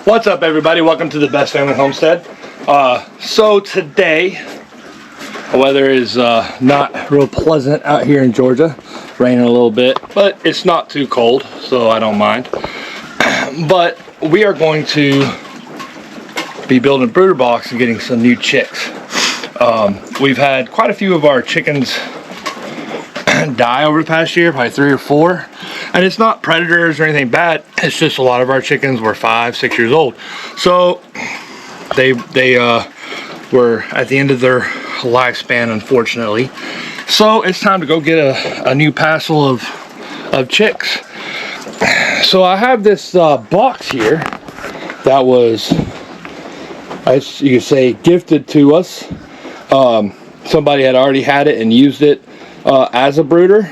What's up, everybody? Welcome to the Best Family Homestead. So today, the weather is not real pleasant out here in Georgia. Raining a little bit, but it's not too cold, so I don't mind. But we are going to be building a brooder box and getting some new chicks. We've had quite a few of our chickens die over the past year, probably 3 or 4. And it's not predators or anything bad. It's just a lot of our chickens were 5, 6 years old. So they were at the end of their lifespan, unfortunately. So it's time to go get a new passel of chicks. So I have this box here that was, as you could say, gifted to us. Somebody had already had it and used it as a brooder.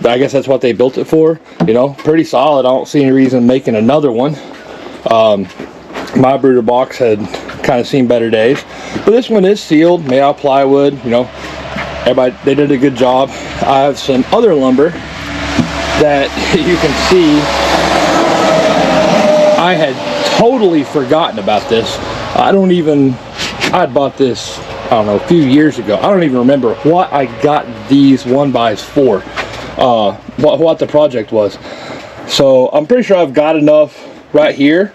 I guess that's what they built it for. You know, pretty solid. I don't see any reason making another one. My brooder box had kind of seen better days, but this one is sealed, made out of plywood. You know, everybody, they did a good job. I have some other lumber that you can see. I had totally forgotten about this. I had bought this, I don't know, a few years ago. I don't even remember what I got these 1x for. What the project was. So I'm pretty sure I've got enough right here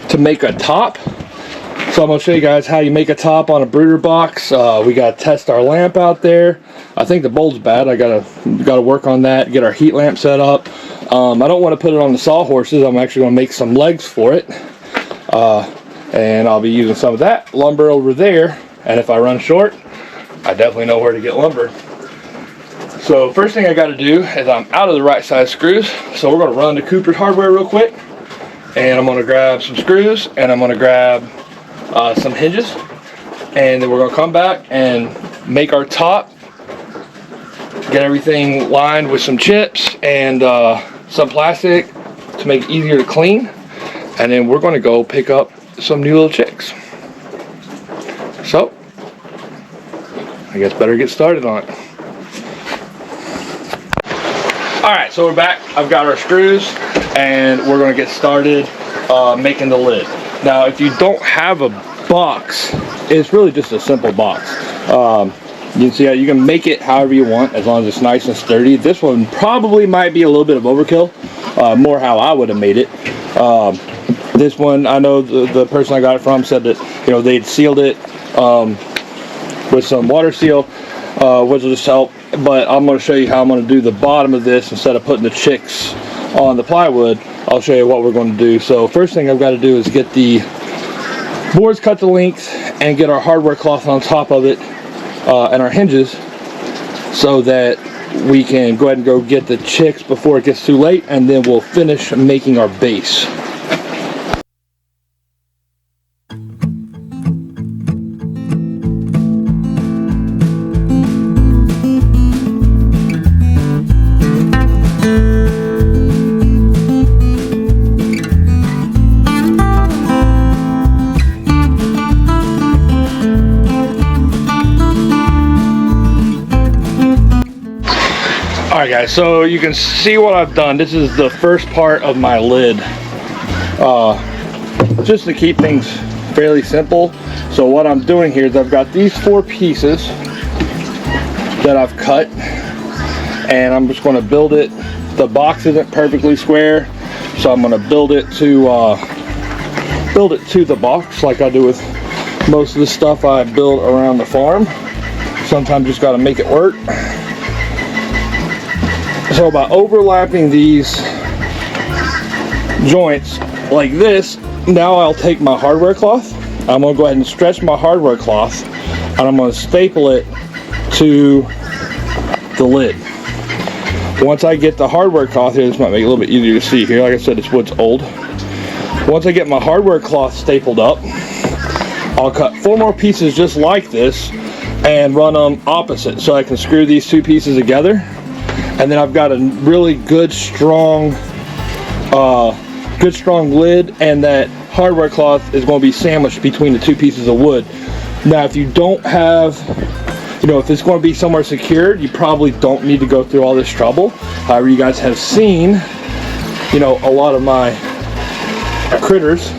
to make a top. So I'm going to show you guys how you make a top on a brooder box. We got to test our lamp out there. I think the bulb's bad. I gotta work on that, get our heat lamp set up. I don't want to put it on the sawhorses. I'm actually going to make some legs for it. And I'll be using some of that lumber over there. And if I run short, I definitely know where to get lumber. So first thing I got to do is I'm out of the right size screws. So we're going to run to Cooper's Hardware real quick. And I'm going to grab some screws and I'm going to grab some hinges. And then we're going to come back and make our top. Get everything lined with some chips and some plastic to make it easier to clean. And then we're going to go pick up some new little chicks. So I guess better get started on it. Alright, so we're back. I've got our screws and we're going to get started making the lid. Now, if you don't have a box, it's really just a simple box. You can see how you can make it however you want as long as it's nice and sturdy. This one probably might be a little bit of overkill, more how I would have made it. This one, I know the person I got it from said that, you know, they'd sealed it with some water seal, which will just help. But I'm going to show you how I'm going to do the bottom of this instead of putting the chicks on the plywood. I'll show you what we're going to do. So first thing I've got to do is get the boards cut to length and get our hardware cloth on top of it and our hinges so that we can go ahead and go get the chicks before it gets too late, and then we'll finish making our base. Alright guys, so you can see what I've done. This is the first part of my lid. Just to keep things fairly simple. So what I'm doing here is I've got these 4 pieces that I've cut. And I'm just going to build it. The box isn't perfectly square, so I'm going to build it to the box like I do with most of the stuff I build around the farm. Sometimes you just got to make it work. So by overlapping these joints like this, now I'll take my hardware cloth. I'm going to go ahead and stretch my hardware cloth and I'm going to staple it to the lid. Once I get the hardware cloth here, this might make it a little bit easier to see here. Like I said, this wood's old. Once I get my hardware cloth stapled up, I'll cut 4 more pieces just like this and run them opposite so I can screw these 2 pieces together. And then I've got a really good strong lid, and that hardware cloth is going to be sandwiched between the 2 pieces of wood. Now if you don't have, you know, if it's going to be somewhere secured, you probably don't need to go through all this trouble. However, you guys have seen, you know, a lot of my critters.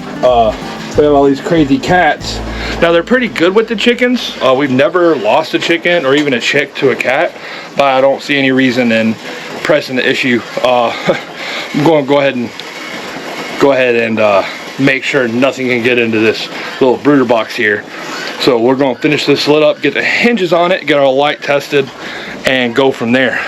We have all these crazy cats. Now they're pretty good with the chickens. We've never lost a chicken or even a chick to a cat, but I don't see any reason in pressing the issue. I'm going to go ahead and make sure nothing can get into this little brooder box here. So we're going to finish this lid up, get the hinges on it, get our light tested, and go from there.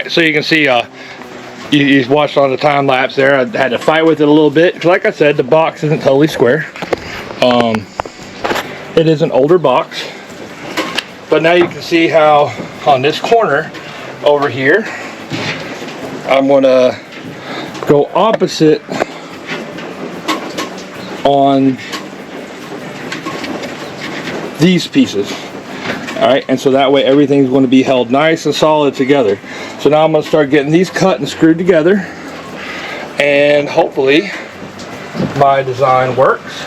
So you can see, you watched on the time lapse there. I had to fight with it a little bit because, like I said, the box isn't totally square. It is an older box, but now you can see how on this corner over here, I'm gonna go opposite on these pieces. All right, and so that way everything's going to be held nice and solid together. So now I'm going to start getting these cut and screwed together, and hopefully my design works.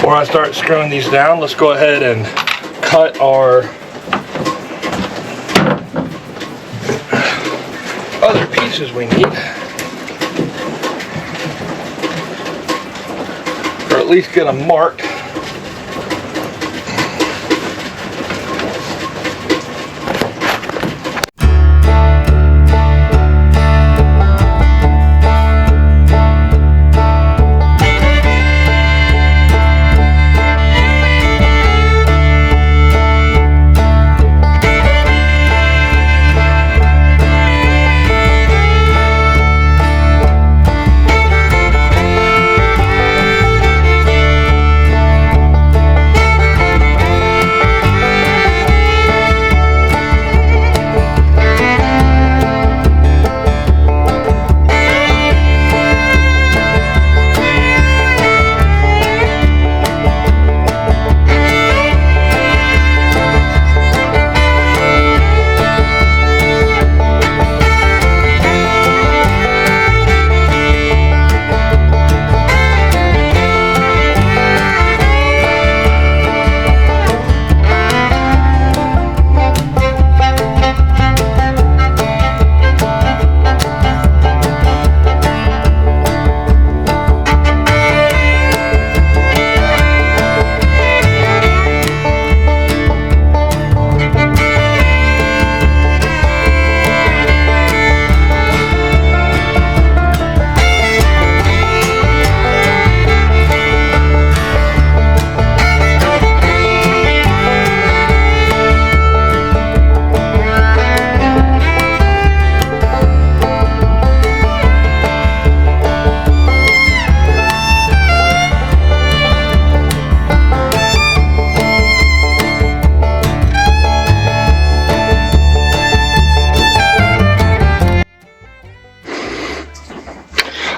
Before I start screwing these down, let's go ahead and cut our other pieces we need, or at least get them marked.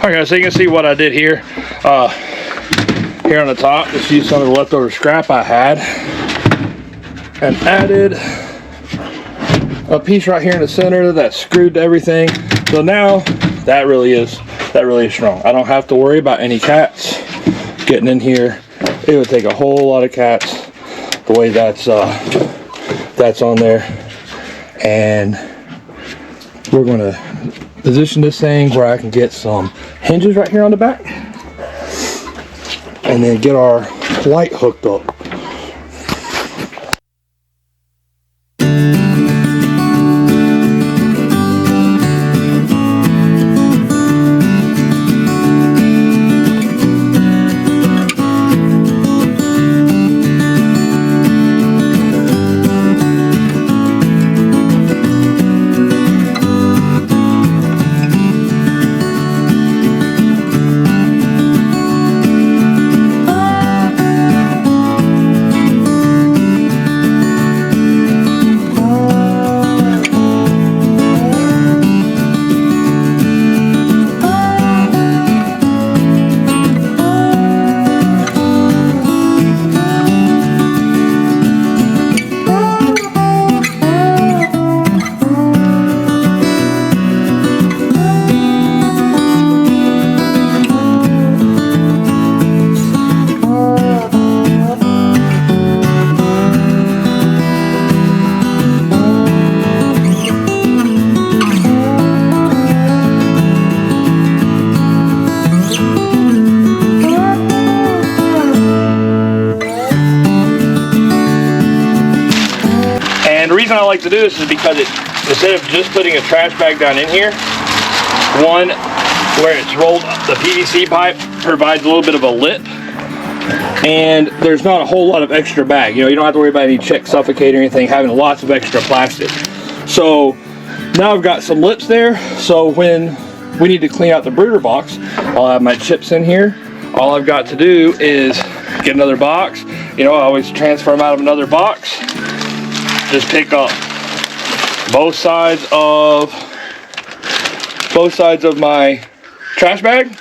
Alright guys, so you can see what I did here. Here on the top, just used some of the leftover scrap I had and added a piece right here in the center that screwed to everything. So now that really is strong. I don't have to worry about any cats getting in here. It would take a whole lot of cats the way that's on there, and we're going to position this thing where I can get some hinges right here on the back and then get our light hooked up. like to do this is because instead of just putting a trash bag down in here, one, where it's rolled up, the PVC pipe provides a little bit of a lip, and there's not a whole lot of extra bag. You know, you don't have to worry about any chick suffocating or anything, having lots of extra plastic. So now I've got some lips there, so when we need to clean out the brooder box, I'll have my chips in here. All I've got to do is get another box. You know, I always transfer them out of another box. Just pick up both sides of my trash bag,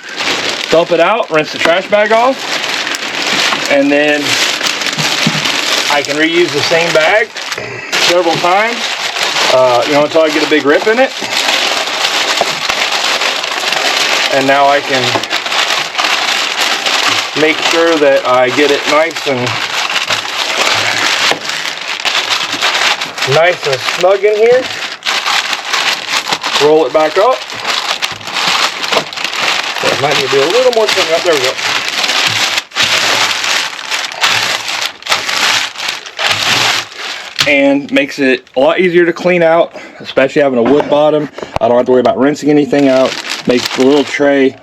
dump it out, rinse the trash bag off, and then I can reuse the same bag several times, you know, until I get a big rip in it. And now I can make sure that I get it nice and snug in here. Roll it back up. So it might need to be a little more clean up. There we go. And makes it a lot easier to clean out, especially having a wood bottom. I don't have to worry about rinsing anything out. Makes the little tray.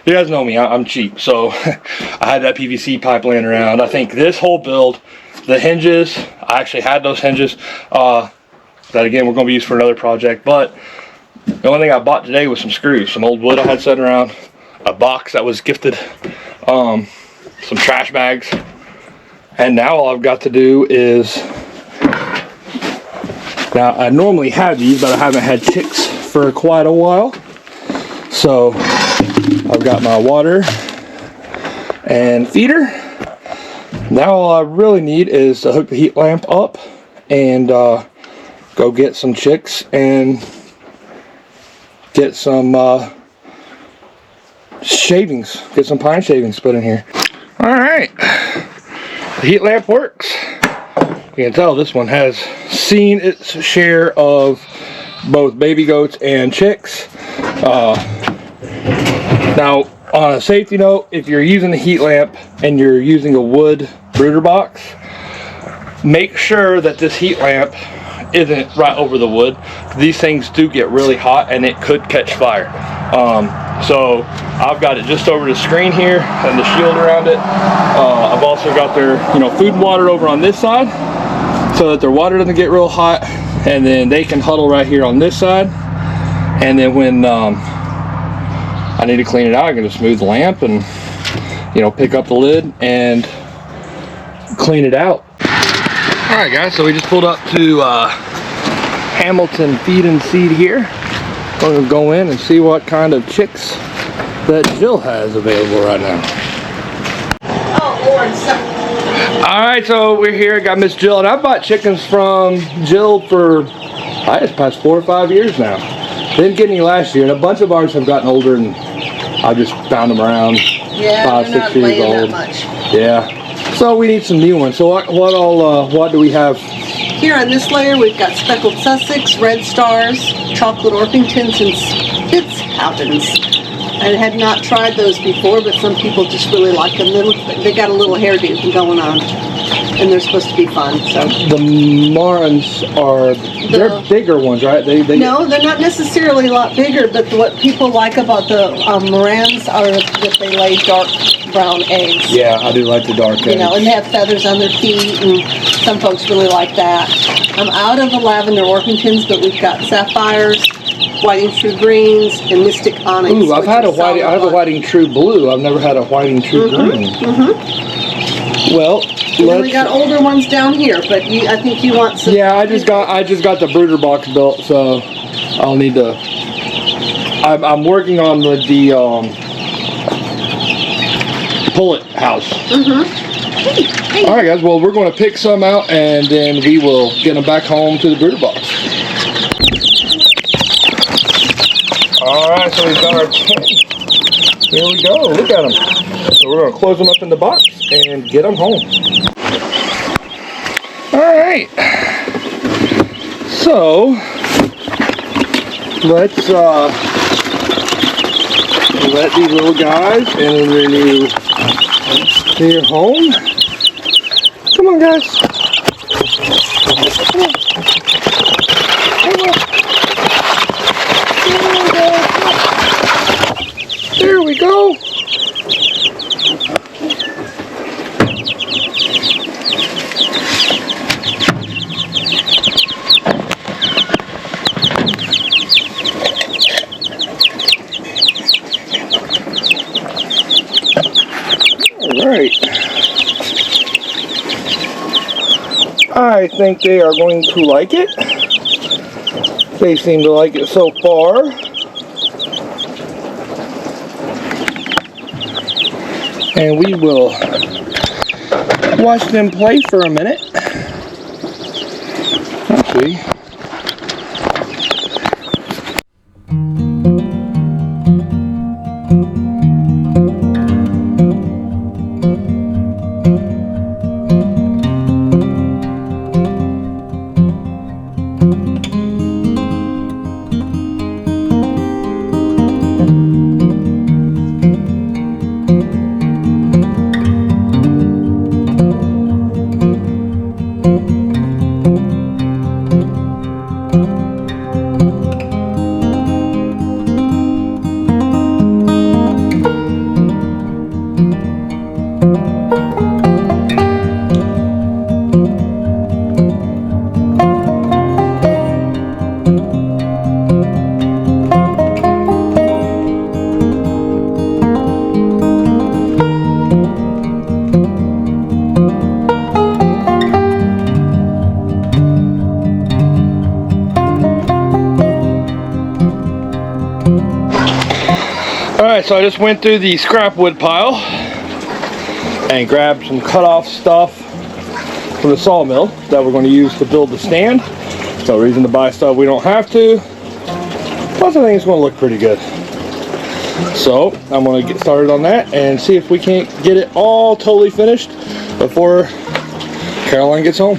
You guys know me, I'm cheap, so I had that PVC pipe laying around. I think this whole build, the hinges, I actually had those hinges that again we're going to be used for another project, but the only thing I bought today was some screws, some old wood I had sitting around, a box that was gifted, some trash bags, and now all I've got to do is, now I normally have these, but I haven't had chicks for quite a while, so I've got my water and feeder. Now all I really need is to hook the heat lamp up and go get some chicks and get some shavings, get some pine shavings put in here. Alright, the heat lamp works. You can tell this one has seen its share of both baby goats and chicks. Now, on a safety note, if you're using the heat lamp and you're using a wood brooder box, make sure that this heat lamp isn't right over the wood. These things do get really hot and it could catch fire. So I've got it just over the screen here and the shield around it. I've also got their food and water over on this side so that their water doesn't get real hot, and then they can huddle right here on this side, and then when I need to clean it out, I can just move the lamp and pick up the lid and clean it out. Alright guys, so we just pulled up to Hamilton Feed and Seed here. We're going to go in and see what kind of chicks that Jill has available right now. Oh Lord, Alright, so we're here, got Miss Jill, and I've bought chickens from Jill for, I guess, past 4 or 5 years now. Didn't get any last year, and a bunch of ours have gotten older, and I just found them around 5, 6 years old. Yeah, so we need some new ones. So what do we have? Here on this layer we've got speckled Sussex, red stars, chocolate Orpingtons, and Spitz Happens. I had not tried those before, but some people just really like them. They got a little hairdo going on, and they're supposed to be fun. So the Marans they're bigger ones, right? No, they're not necessarily a lot bigger, but what people like about the Marans are that they lay dark brown eggs. Yeah, I do like the dark eggs. And they have feathers on their feet, and some folks really like that. I'm out of the lavender Orpingtons, but we've got sapphires, whiting true greens, and mystic onyx. Ooh, I have a whiting true blue. I've never had a whiting true green. Well, we got older ones down here, but I think you want some. Yeah, I just got the brooder box built, so I'll need to. I'm working on the pullet house. Hey. All right, guys. Well, we're going to pick some out, and then we will get them back home to the brooder box. All right, so we've got our 10. Here we go. Look at them. So we're going to close them up in the box and get them home. All right. So let's let these little guys in their new home. Come on, guys. There we go. All right. I think they are going to like it. They seem to like it so far. And we will watch them play for a minute. Let's see. Alright, so I just went through the scrap wood pile and grabbed some cut off stuff from the sawmill that we're going to use to build the stand. No reason to buy stuff we don't have to. Plus I think it's going to look pretty good. So I'm going to get started on that and see if we can't get it all totally finished before Caroline gets home.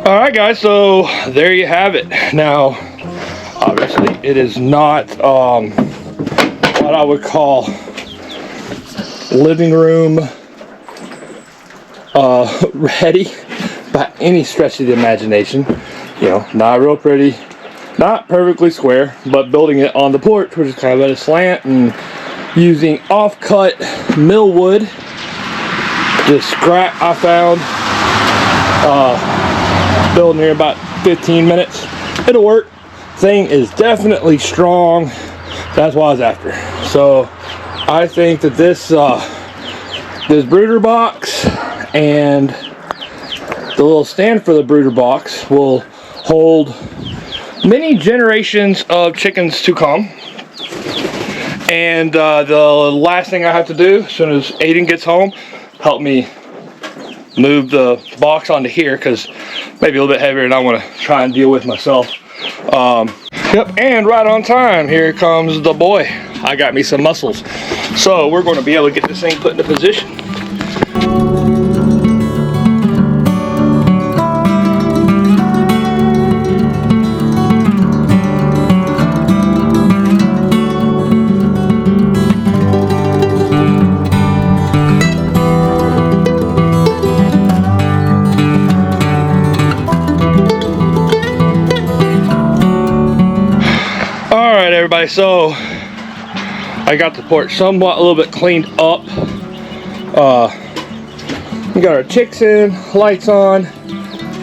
Alright guys, so there you have it. Now, obviously it is not what I would call living room ready by any stretch of the imagination. You know, not real pretty, not perfectly square, but building it on the porch, which is kind of at a slant, and using off-cut millwood, just scrap I found, building here about 15 minutes. It'll work. Thing is definitely strong. That's what I was after. So I think that this this brooder box and the little stand for the brooder box will hold many generations of chickens to come. And the last thing I have to do as soon as Aiden gets home, help me move the box onto here because maybe a little bit heavier and I want to try and deal with myself. Yep, and right on time, here comes the boy. I got me some muscles. So we're going to be able to get this thing put into position. Alright everybody, so I got the porch somewhat a little bit cleaned up. We got our chicks in, lights on.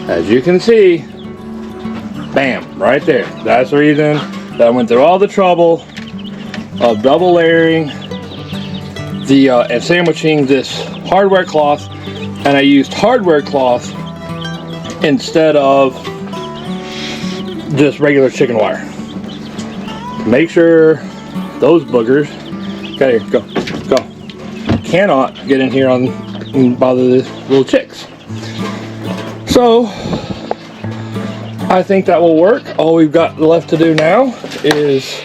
As you can see, bam, right there. That's the reason that I went through all the trouble of double layering and sandwiching this hardware cloth, and I used hardware cloth instead of just regular chicken wire. Make sure those boogers, got here, go, cannot get in here and bother the little chicks. So I think that will work. All we've got left to do now is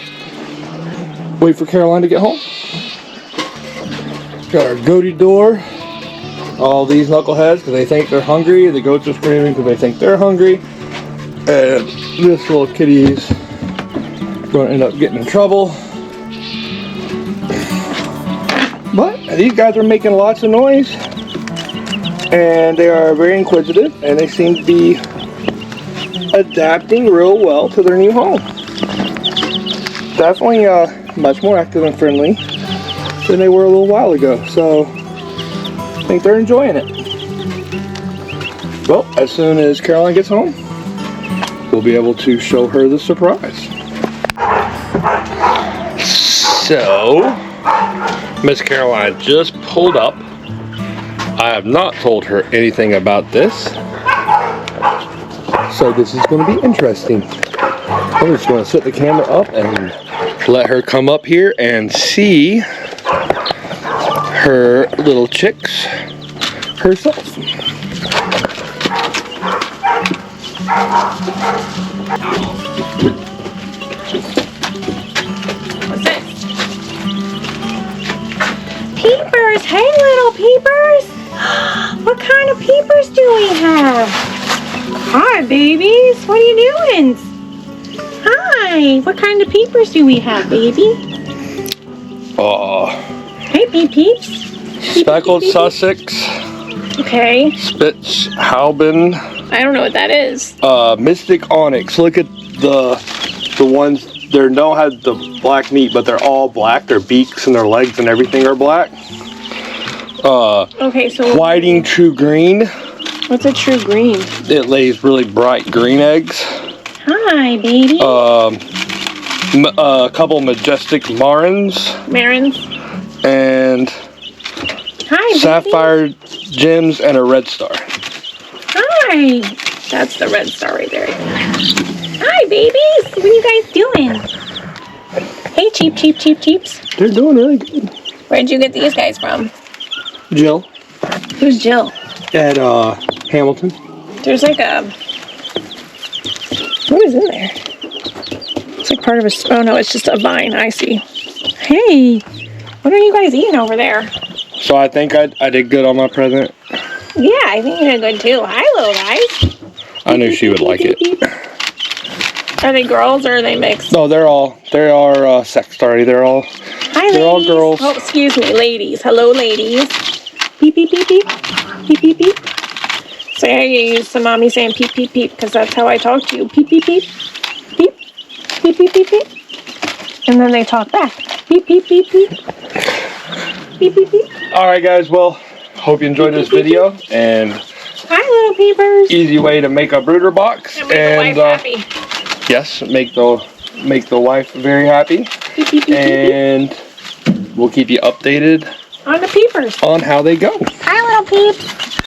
wait for Caroline to get home. Got our goaty door. All these knuckleheads because they think they're hungry. The goats are screaming because they think they're hungry. And this little kitty's going to end up getting in trouble. But these guys are making lots of noise. And they are very inquisitive. And they seem to be adapting real well to their new home. Definitely much more active and friendly than they were a little while ago. So I think they're enjoying it. Well, as soon as Caroline gets home, we'll be able to show her the surprise. So, Miss Caroline just pulled up. I have not told her anything about this. So this is going to be interesting. I'm just going to set the camera up and let her come up here and see her little chicks herself. What's this? Peepers! Hey, little peepers! What kind of peepers do we have? Hi, babies! What are you doing? Hi! What kind of peepers do we have, baby? Hey, peep peeps! Speckled Sussex. Okay. Spitz Halbin. I don't know what that is. Mystic Onyx. Look at the ones. They don't have the black meat, but they're all black. Their beaks and their legs and everything are black. Okay, so Whiting True Green. what's a true green? It lays really bright green eggs. Hi, baby. A couple Majestic Marins. Marins. And Hi, baby. Sapphire Gems and a Red Star. Hi. That's the red star right there. Hi, babies. What are you guys doing? Hey, cheeps. They're doing really good. Where'd you get these guys from? Jill Who's Jill? at Hamilton. There's like a... What is in there? It's like part of a... Oh, no, it's just a vine. I see. Hey, what are you guys eating over there? So I think I did good on my present. Yeah, I think you did good, too. Hi, little guys. I knew she would like it. Are they girls or are they mixed? No, they are sexed already. They're all Hi, ladies. girls. Oh, excuse me, ladies. Hello, ladies. Beep, beep, beep, beep. Beep, beep, beep. So I use some mommy saying peep, peep, peep, because that's how I talk to you. Peep, beep, beep. Beep. Beep, beep, beep, beep. And then they talk back. Beep, beep, beep, beep. Beep, beep, beep. Alright guys, well, hope you enjoyed this video. And Hi, little peepers. easy way to make a brooder box. And make the wife happy. Yes, make the wife very happy. Beep, beep, beep, beep, And we'll keep you updated on the peepers. on how they go. Hi, little peeps.